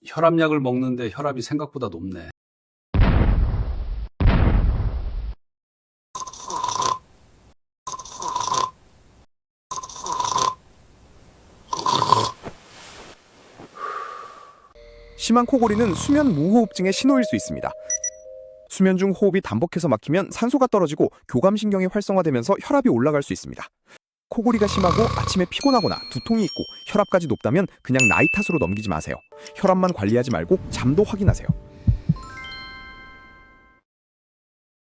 혈압약을 먹는데 혈압이 생각보다 높네. 심한 코골이는 수면 무호흡증의 신호일 수 있습니다. 수면 중 호흡이 단복해서 막히면 산소가 떨어지고 교감신경이 활성화되면서 혈압이 올라갈 수 있습니다. 코골이가 심하고 아침에 피곤하거나 두통이 있고 혈압까지 높다면 그냥 나이 탓으로 넘기지 마세요. 혈압만 관리하지 말고 잠도 확인하세요.